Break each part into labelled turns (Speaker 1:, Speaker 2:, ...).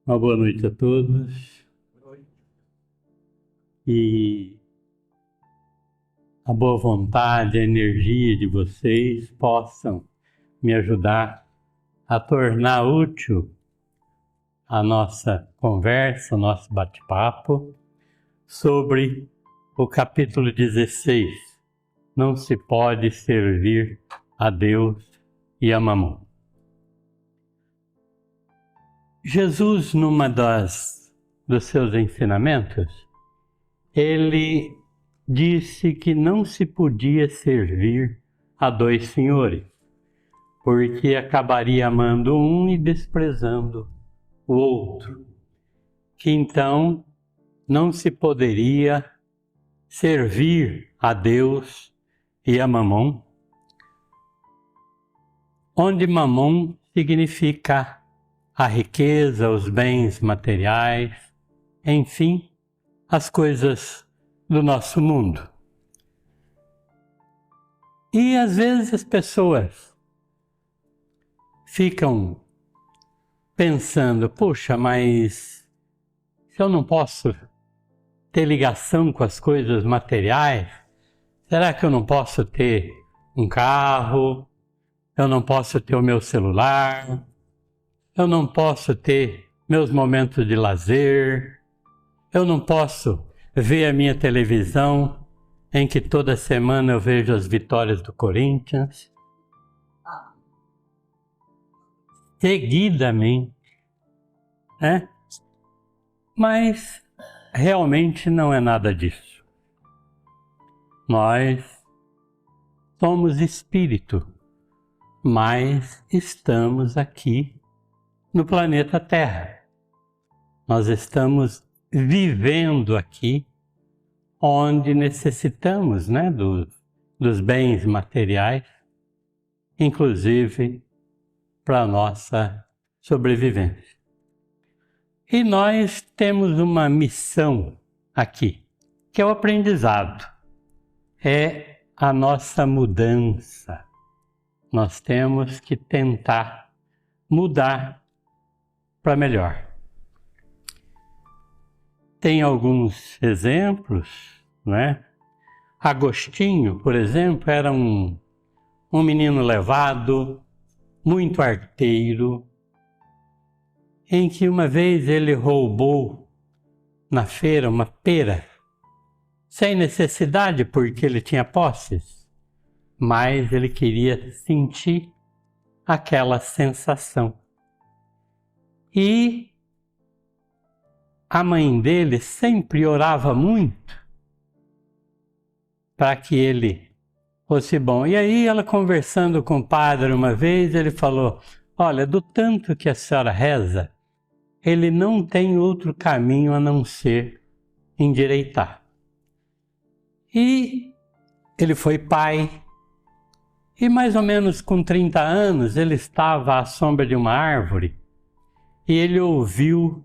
Speaker 1: Uma boa noite a todos. E a boa vontade, a energia de vocês possam me ajudar a tornar útil a nossa conversa, o nosso bate-papo sobre o capítulo 16. Não se pode servir a Deus e a Mamon. Jesus, numa dos seus ensinamentos, ele disse que não se podia servir a dois senhores, porque acabaria amando um e desprezando o outro. Que então não se poderia servir a Deus e a Mamon, onde Mamon significa a riqueza, os bens materiais, enfim, as coisas do nosso mundo. E às vezes as pessoas ficam pensando, puxa, mas se eu não posso ter ligação com as coisas materiais, será que eu não posso ter um carro? Eu não posso ter o meu celular? Eu não posso ter meus momentos de lazer? Eu não posso ver a minha televisão em que toda semana eu vejo as vitórias do Corinthians? Seguidamente, né? Mas realmente não é nada disso. Nós somos espírito, mas estamos aqui no planeta Terra. Nós estamos vivendo aqui onde necessitamos, né, dos bens materiais, inclusive para a nossa sobrevivência. E nós temos uma missão aqui, que é o aprendizado, é a nossa mudança. Nós temos que tentar mudar para melhor. Tem alguns exemplos, né? Agostinho, por exemplo, era um menino levado, muito arteiro, em que uma vez ele roubou na feira uma pera, sem necessidade, porque ele tinha posses, mas ele queria sentir aquela sensação. E a mãe dele sempre orava muito para que ele fosse bom. E aí ela, conversando com o padre uma vez, ele falou, olha, do tanto que a senhora reza, ele não tem outro caminho a não ser endireitar. E ele foi pai, e mais ou menos com 30 anos ele estava à sombra de uma árvore e ele ouviu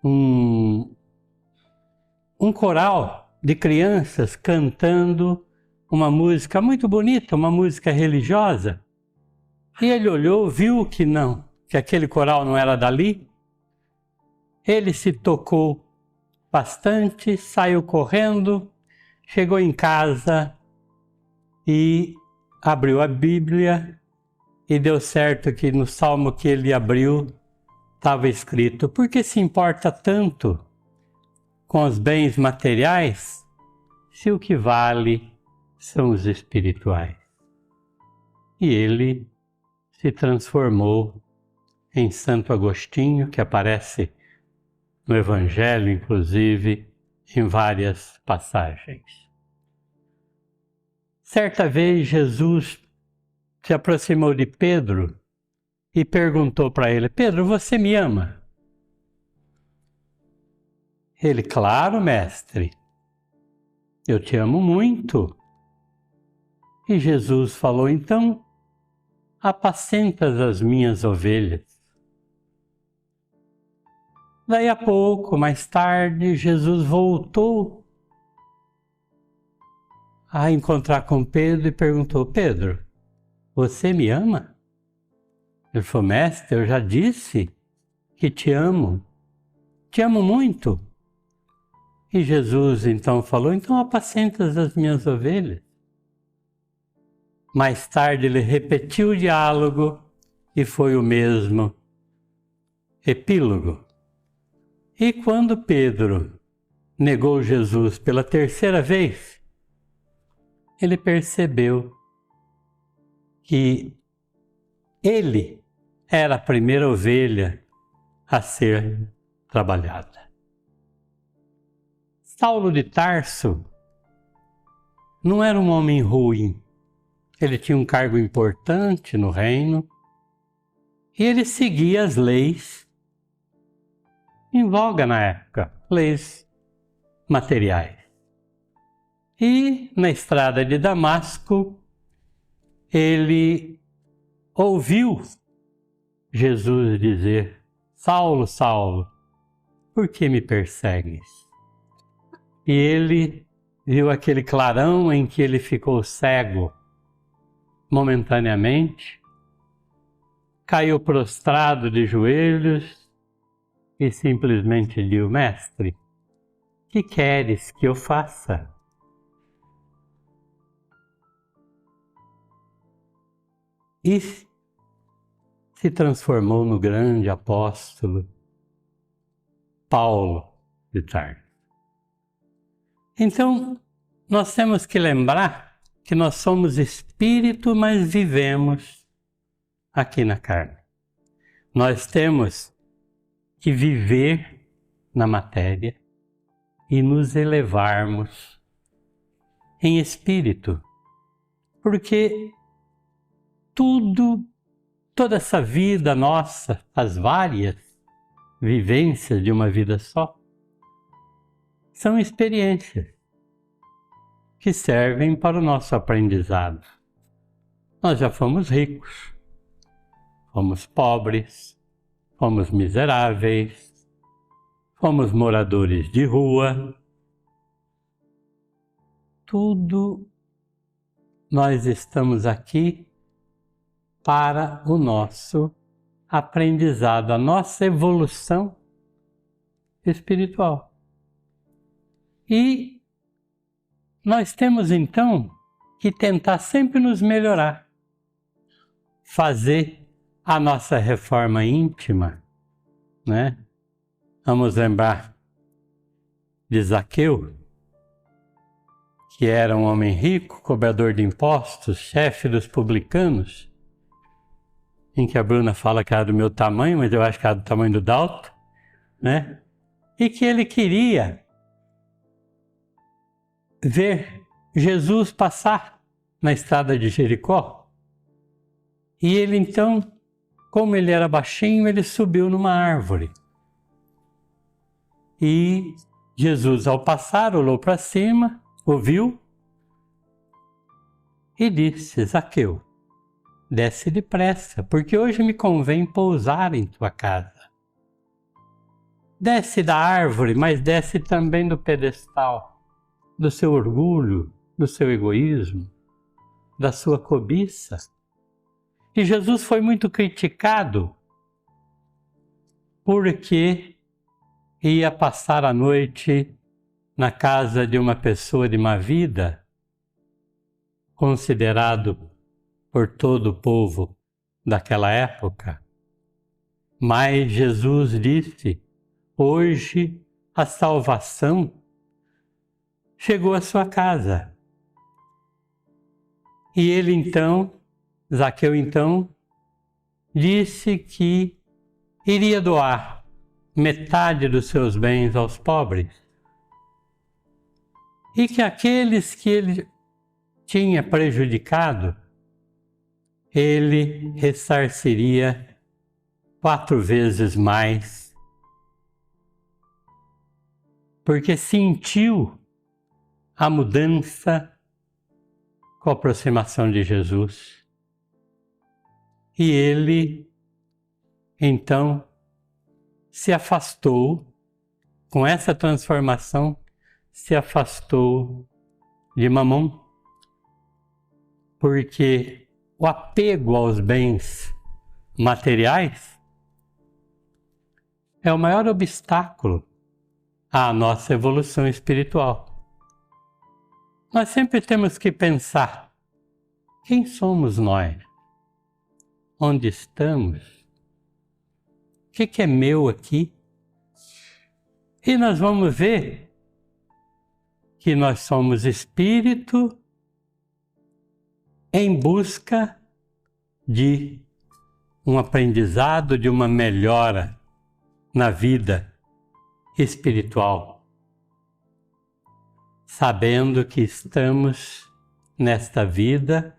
Speaker 1: um coral de crianças cantando uma música muito bonita, uma música religiosa. E ele olhou, viu que não, que aquele coral não era dali. Ele se tocou bastante, saiu correndo, chegou em casa e abriu a Bíblia e deu certo que no salmo que ele abriu estava escrito: por que se importa tanto com os bens materiais se o que vale são os espirituais? E ele se transformou em Santo Agostinho, que aparece no Evangelho, inclusive, em várias passagens. Certa vez Jesus se aproximou de Pedro e perguntou para ele: Pedro, você me ama? Ele: claro, mestre, eu te amo muito. E Jesus falou: então, apacentas as minhas ovelhas. Daí a pouco, mais tarde, Jesus voltou a encontrar com Pedro e perguntou: Pedro, você me ama? Ele falou: mestre, eu já disse que te amo muito. E Jesus então falou, então apacentas as minhas ovelhas. Mais tarde ele repetiu o diálogo e foi o mesmo epílogo. E quando Pedro negou Jesus pela terceira vez, ele percebeu que ele era a primeira ovelha a ser trabalhada. Saulo de Tarso não era um homem ruim. Ele tinha um cargo importante no reino e ele seguia as leis em voga na época, leis materiais. E na estrada de Damasco, ele ouviu Jesus dizer, Saulo, Saulo, por que me persegues? E ele viu aquele clarão em que ele ficou cego momentaneamente, caiu prostrado de joelhos e simplesmente disse, Mestre, que queres que eu faça? E se transformou no grande apóstolo Paulo de Tarso. Então, nós temos que lembrar que nós somos espírito, mas vivemos aqui na carne. Nós temos que viver na matéria e nos elevarmos em espírito, porque toda essa vida nossa, as várias vivências de uma vida só, são experiências que servem para o nosso aprendizado. Nós já fomos ricos, fomos pobres, fomos miseráveis, fomos moradores de rua. Tudo nós estamos aqui para o nosso aprendizado, a nossa evolução espiritual. E nós temos então que tentar sempre nos melhorar, fazer a nossa reforma íntima, né? Vamos lembrar de Zaqueu, que era um homem rico, cobrador de impostos, chefe dos publicanos, em que a Bruna fala que era do meu tamanho, mas eu acho que era do tamanho do Dalton, né? E que ele queria ver Jesus passar na estrada de Jericó. E ele então, como ele era baixinho, ele subiu numa árvore. E Jesus, ao passar, olhou para cima, ouviu e disse, Zaqueu, desce depressa, porque hoje me convém pousar em tua casa. Desce da árvore, mas desce também do pedestal, do seu orgulho, do seu egoísmo, da sua cobiça. E Jesus foi muito criticado porque ia passar a noite na casa de uma pessoa de má vida, considerado por todo o povo daquela época. Mas Jesus disse, hoje a salvação chegou à sua casa. E ele então, Zaqueu então, disse que iria doar metade dos seus bens aos pobres. E que aqueles que ele tinha prejudicado, ele ressarciria 4 vezes mais, porque sentiu a mudança com a aproximação de Jesus. E ele, então, se afastou, com essa transformação, se afastou de Mamon, porque o apego aos bens materiais é o maior obstáculo à nossa evolução espiritual. Nós sempre temos que pensar: quem somos nós? Onde estamos? O que é meu aqui? E nós vamos ver que nós somos espírito em busca de um aprendizado, de uma melhora na vida espiritual, sabendo que estamos nesta vida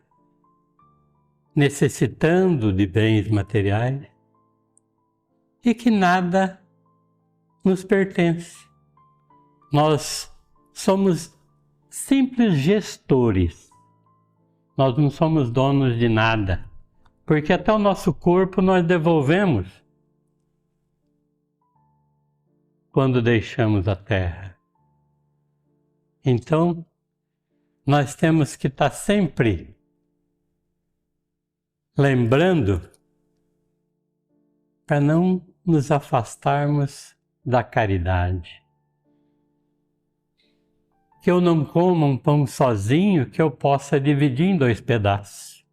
Speaker 1: necessitando de bens materiais e que nada nos pertence. Nós somos simples gestores, nós não somos donos de nada, porque até o nosso corpo nós devolvemos quando deixamos a Terra. Então, nós temos que estar sempre lembrando para não nos afastarmos da caridade. Que eu não coma um pão sozinho, que eu possa dividir em 2 pedaços.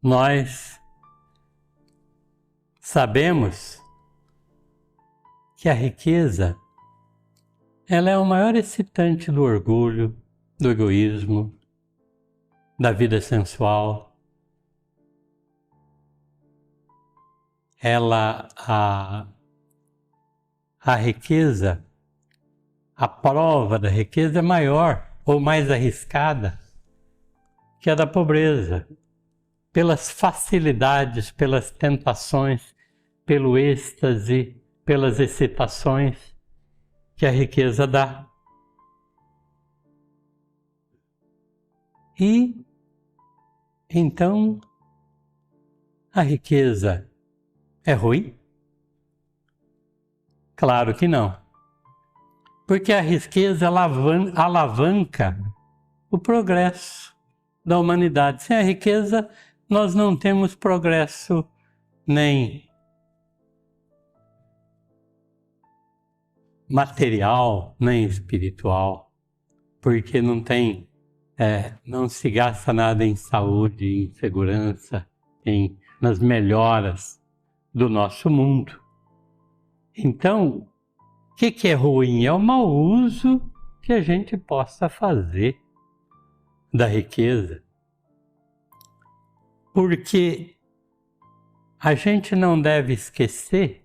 Speaker 1: Nós sabemos que a riqueza, ela é o maior excitante do orgulho, do egoísmo, da vida sensual. A riqueza, a prova da riqueza é maior ou mais arriscada que a da pobreza, pelas facilidades, pelas tentações, pelo êxtase, pelas excitações que a riqueza dá. E então a riqueza é ruim? Claro que não. Porque a riqueza alavanca o progresso da humanidade. Sem a riqueza, nós não temos progresso nem material, nem espiritual, porque não se gasta nada em saúde, em segurança, nas melhoras do nosso mundo. Então, o que é ruim? É o mau uso que a gente possa fazer da riqueza. Porque a gente não deve esquecer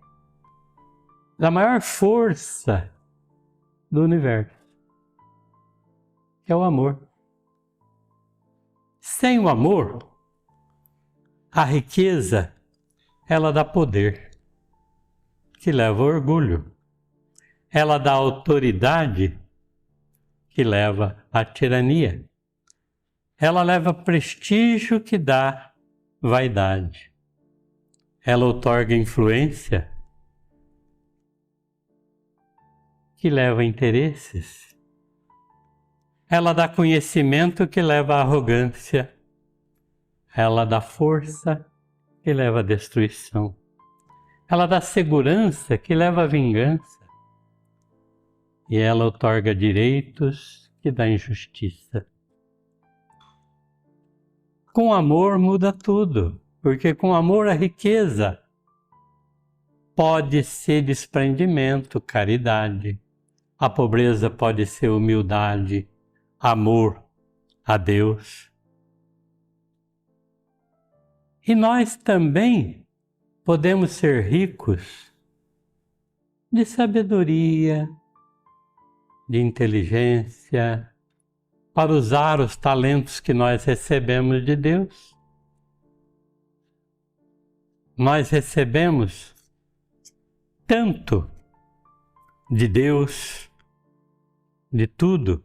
Speaker 1: da maior força do universo, que é o amor. Sem o amor, a riqueza, ela dá poder, que leva ao orgulho. Ela dá autoridade, que leva à tirania. Ela leva prestígio, que dá vaidade. Ela outorga influência, que leva a interesses. Ela dá conhecimento, que leva à arrogância. Ela dá força, que leva à destruição. Ela dá segurança, que leva à vingança. E ela outorga direitos, que dá injustiça. Com amor muda tudo, porque com amor a riqueza pode ser desprendimento, caridade. A pobreza pode ser humildade, amor a Deus. E nós também podemos ser ricos de sabedoria, de inteligência, para usar os talentos que nós recebemos de Deus. Nós recebemos tanto de Deus, de tudo,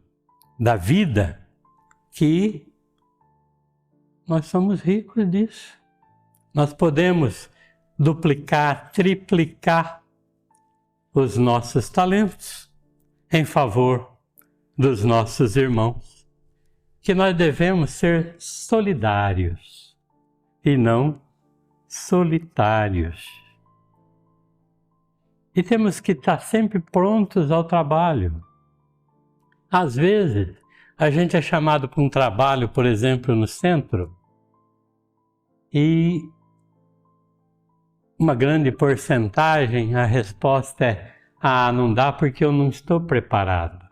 Speaker 1: da vida, que nós somos ricos disso. Nós podemos duplicar, triplicar os nossos talentos em favor dos nossos irmãos, que nós devemos ser solidários e não solitários. E temos que estar sempre prontos ao trabalho. Às vezes, a gente é chamado para um trabalho, por exemplo, no centro, e uma grande porcentagem, a resposta é: não dá porque eu não estou preparado.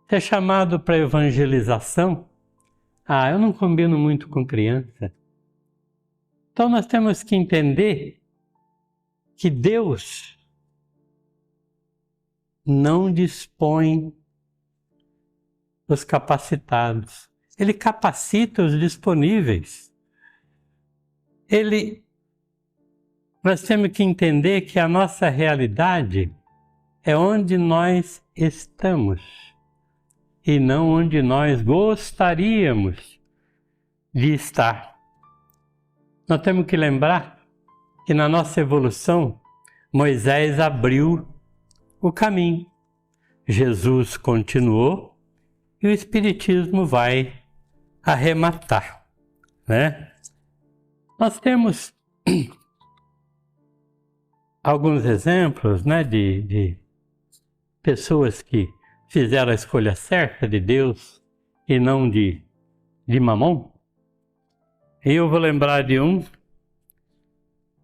Speaker 1: Se é chamado para evangelização, eu não combino muito com criança. Então nós temos que entender que Deus não dispõe os capacitados. Ele capacita os disponíveis. Nós temos que entender que a nossa realidade é onde nós estamos e não onde nós gostaríamos de estar. Nós temos que lembrar que na nossa evolução, Moisés abriu o caminho, Jesus continuou e o Espiritismo vai arrematar, né? Nós temos alguns exemplos, né, de pessoas que fizeram a escolha certa de Deus e não de Mamon. E eu vou lembrar de um,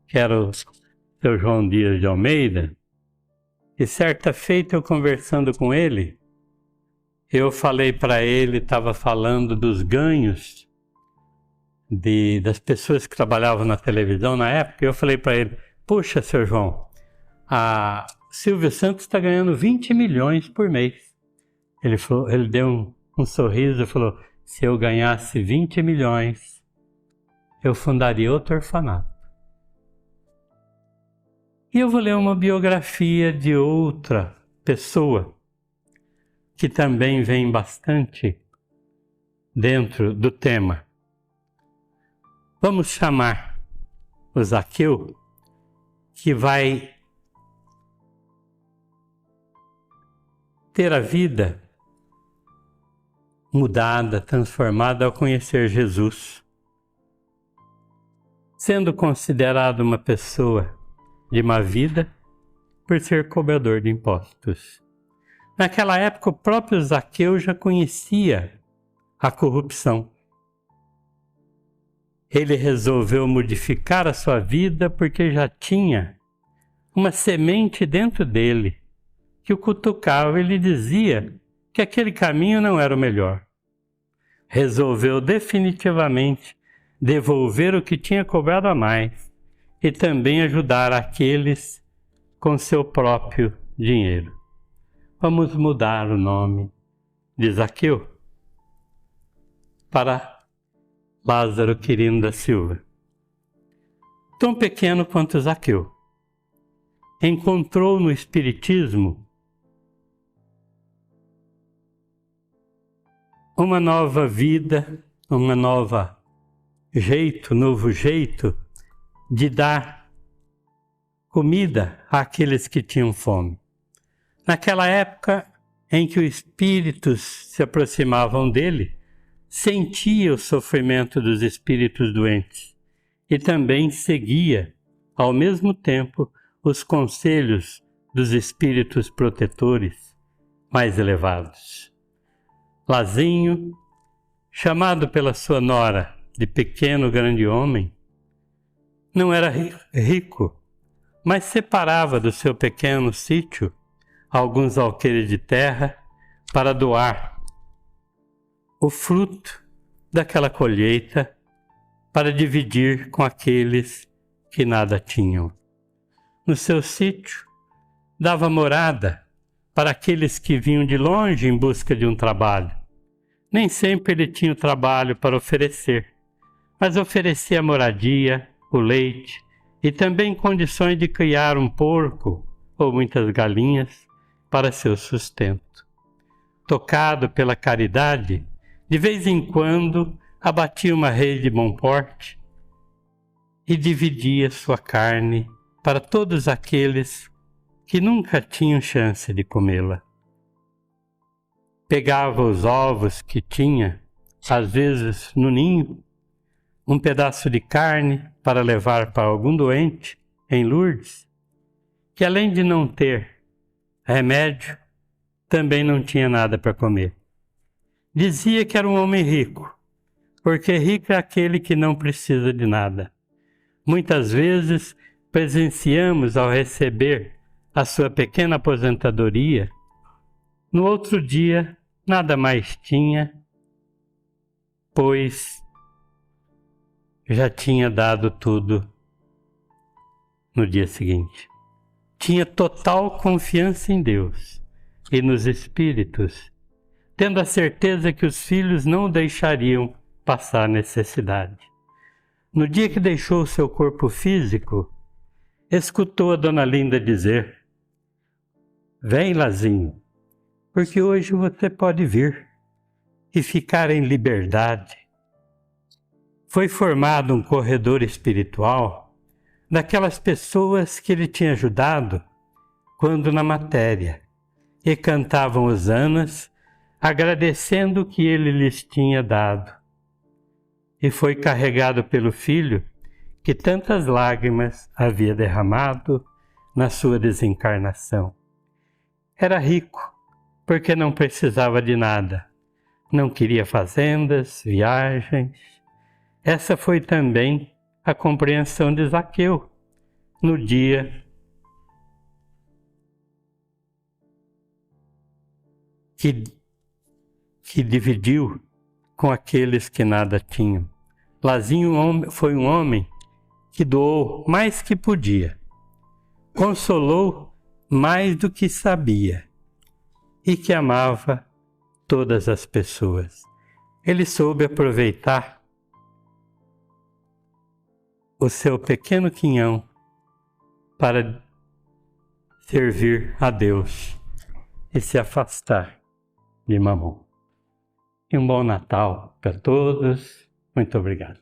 Speaker 1: que era o seu João Dias de Almeida, e certa feita eu conversando com ele, eu falei para ele, estava falando dos ganhos das pessoas que trabalhavam na televisão na época, e eu falei para ele: puxa, seu João, a Silvio Santos está ganhando 20 milhões por mês. Ele deu um sorriso e falou: se eu ganhasse 20 milhões, eu fundaria outro orfanato. E eu vou ler uma biografia de outra pessoa que também vem bastante dentro do tema. Vamos chamar o Zaqueu, que vai ter a vida mudada, transformada ao conhecer Jesus, sendo considerado uma pessoa de má vida por ser cobrador de impostos. Naquela época, o próprio Zaqueu já conhecia a corrupção. Ele resolveu modificar a sua vida porque já tinha uma semente dentro dele que o cutucava e lhe dizia que aquele caminho não era o melhor. Resolveu definitivamente devolver o que tinha cobrado a mais e também ajudar aqueles com seu próprio dinheiro. Vamos mudar o nome de Zaqueu para Lázaro Quirino da Silva. Tão pequeno quanto Zaqueu, encontrou no Espiritismo uma nova vida, novo jeito de dar comida àqueles que tinham fome. Naquela época em que os espíritos se aproximavam dele, sentia o sofrimento dos espíritos doentes e também seguia, ao mesmo tempo, os conselhos dos espíritos protetores mais elevados. Lazinho, chamado pela sua nora de pequeno grande homem, não era rico, mas separava do seu pequeno sítio alguns alqueires de terra para doar o fruto daquela colheita para dividir com aqueles que nada tinham. No seu sítio, dava morada para aqueles que vinham de longe em busca de um trabalho. Nem sempre ele tinha o trabalho para oferecer, mas oferecia moradia, o leite e também condições de criar um porco ou muitas galinhas para seu sustento. Tocado pela caridade, de vez em quando abatia uma rede de bom porte e dividia sua carne para todos aqueles que nunca tinham chance de comê-la. Pegava os ovos que tinha, às vezes no ninho, um pedaço de carne para levar para algum doente em Lourdes, que além de não ter remédio, também não tinha nada para comer. Dizia que era um homem rico, porque rico é aquele que não precisa de nada. Muitas vezes presenciamos ao receber a sua pequena aposentadoria, no outro dia nada mais tinha, pois já tinha dado tudo no dia seguinte. Tinha total confiança em Deus e nos espíritos, tendo a certeza que os filhos não o deixariam passar necessidade. No dia que deixou o seu corpo físico, escutou a dona Linda dizer: "Vem, Lazinho, porque hoje você pode vir e ficar em liberdade." Foi formado um corredor espiritual daquelas pessoas que ele tinha ajudado quando na matéria, e cantavam hosanas agradecendo o que ele lhes tinha dado. E foi carregado pelo filho que tantas lágrimas havia derramado na sua desencarnação. Era rico porque não precisava de nada, não queria fazendas, viagens. Essa foi também a compreensão de Zaqueu no dia que dividiu com aqueles que nada tinham. Lazinho foi um homem que doou mais que podia, consolou mais do que sabia e que amava todas as pessoas. Ele soube aproveitar o seu pequeno quinhão para servir a Deus e se afastar de Mamon. E um bom Natal para todos. Muito obrigado.